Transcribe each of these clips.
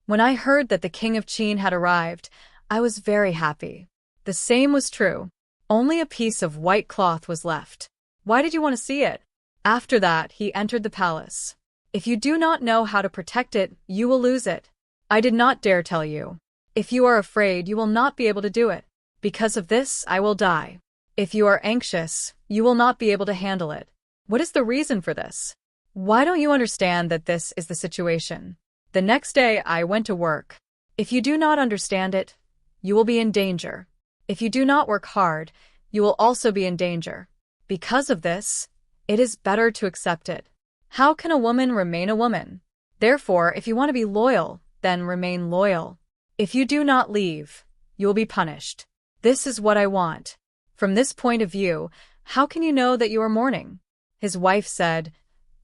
When I heard that the king of Qin had arrived, I was very happy. The same was true. Only a piece of white cloth was left. Why did you want to see it? After that, he entered the palace. If you do not know how to protect it, you will lose it. I did not dare tell you. If you are afraid, you will not be able to do it. Because of this, I will die. If you are anxious, you will not be able to handle it. What is the reason for this? Why don't you understand that this is the situation? The next day, I went to work. If you do not understand it, you will be in danger. If you do not work hard, you will also be in danger. Because of this, it is better to accept it. How can a woman remain a woman? Therefore, if you want to be loyal, then remain loyal. If you do not leave, you will be punished. This is what I want. From this point of view, how can you know that you are mourning? His wife said,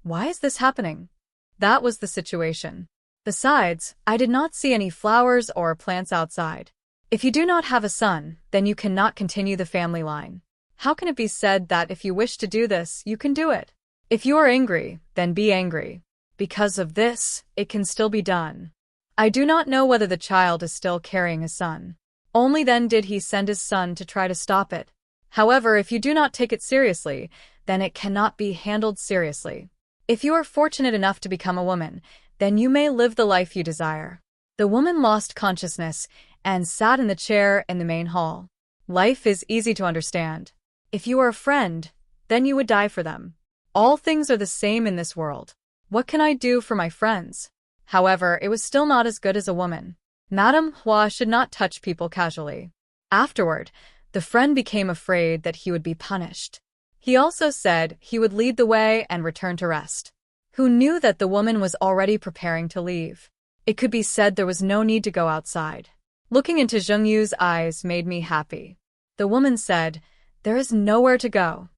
"Why is this happening?" That was the situation. Besides, I did not see any flowers or plants outside. If you do not have a son, then you cannot continue the family line. How can it be said that if you wish to do this, you can do it? If you are angry, then be angry. Because of this, it can still be done. I do not know whether the child is still carrying a son. Only then did he send his son to try to stop it. However, if you do not take it seriously, then it cannot be handled seriously. If you are fortunate enough to become a woman, then you may live the life you desire. The woman lost consciousness and sat in the chair in the main hall. Life is easy to understand. If you are a friend, then you would die for them. All things are the same in this world. What can I do for my friends? However, it was still not as good as a woman. Madame Hua should not touch people casually. Afterward, the friend became afraid that he would be punished. He also said he would lead the way and return to rest. Who knew that the woman was already preparing to leave? It could be said there was no need to go outside. Looking into Zhengyu's eyes made me happy. The woman said, "There is nowhere to go."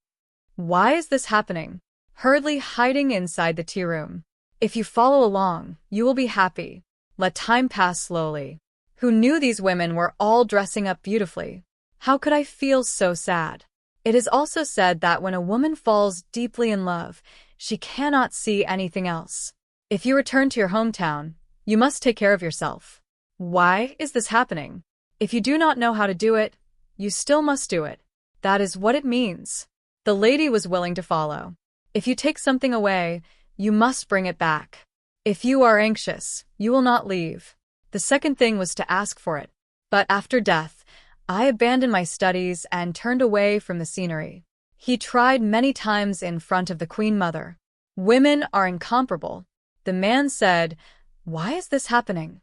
Why is this happening? Hurriedly hiding inside the tea room. If you follow along, you will be happy. Let time pass slowly. Who knew these women were all dressing up beautifully? How could I feel so sad? It is also said that when a woman falls deeply in love, she cannot see anything else. If you return to your hometown, you must take care of yourself. Why is this happening? If you do not know how to do it, you still must do it. That is what it means. The lady was willing to follow. If you take something away, you must bring it back. If you are anxious, you will not leave. The second thing was to ask for it. But after death, I abandoned my studies and turned away from the scenery. He tried many times in front of the Queen Mother. Women are incomparable. The man said, "Why is this happening?"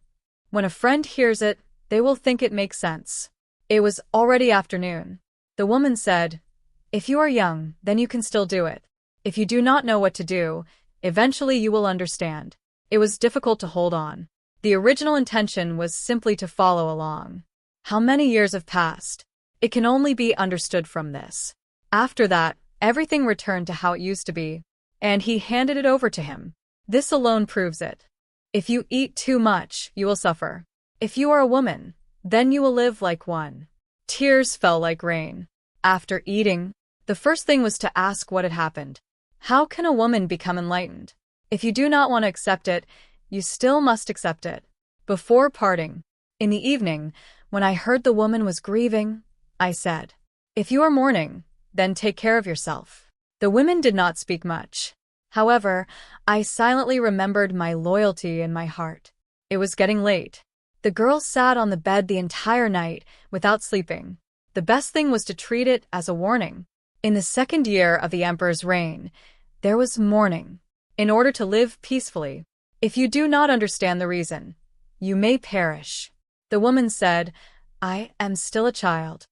When a friend hears it, they will think it makes sense. It was already afternoon. The woman said, "If you are young, then you can still do it. If you do not know what to do, eventually you will understand." It was difficult to hold on. The original intention was simply to follow along. How many years have passed? It can only be understood from this. After that, everything returned to how it used to be, and he handed it over to him. This alone proves it. If you eat too much, you will suffer. If you are a woman, then you will live like one. Tears fell like rain. After eating, the first thing was to ask what had happened. How can a woman become enlightened? If you do not want to accept it, you still must accept it. Before parting, in the evening, when I heard the woman was grieving, I said, "If you are mourning, then take care of yourself." The women did not speak much. However, I silently remembered my loyalty in my heart. It was getting late. The girl sat on the bed the entire night without sleeping. The best thing was to treat it as a warning. In the second year of the emperor's reign, there was mourning. In order to live peacefully, if you do not understand the reason, you may perish. The woman said, "I am still a child.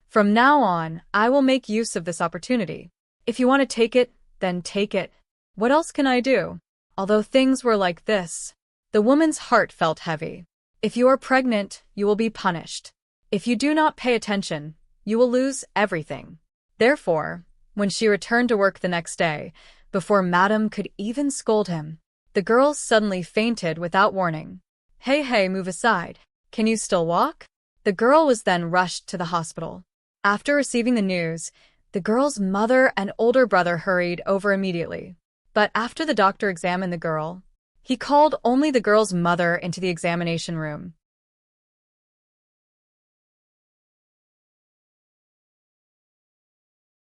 From now on, I will make use of this opportunity. If you want to take it, then take it. What else can I do?" Although things were like this, the woman's heart felt heavy. If you are pregnant, you will be punished. If you do not pay attention, you will lose everything. Therefore, when she returned to work the next day, before Madame could even scold him, the girl suddenly fainted without warning. Hey, move aside. Can you still walk?" The girl was then rushed to the hospital. After receiving the news, the girl's mother and older brother hurried over immediately. But after the doctor examined the girl, He called only the girl's mother into the examination room.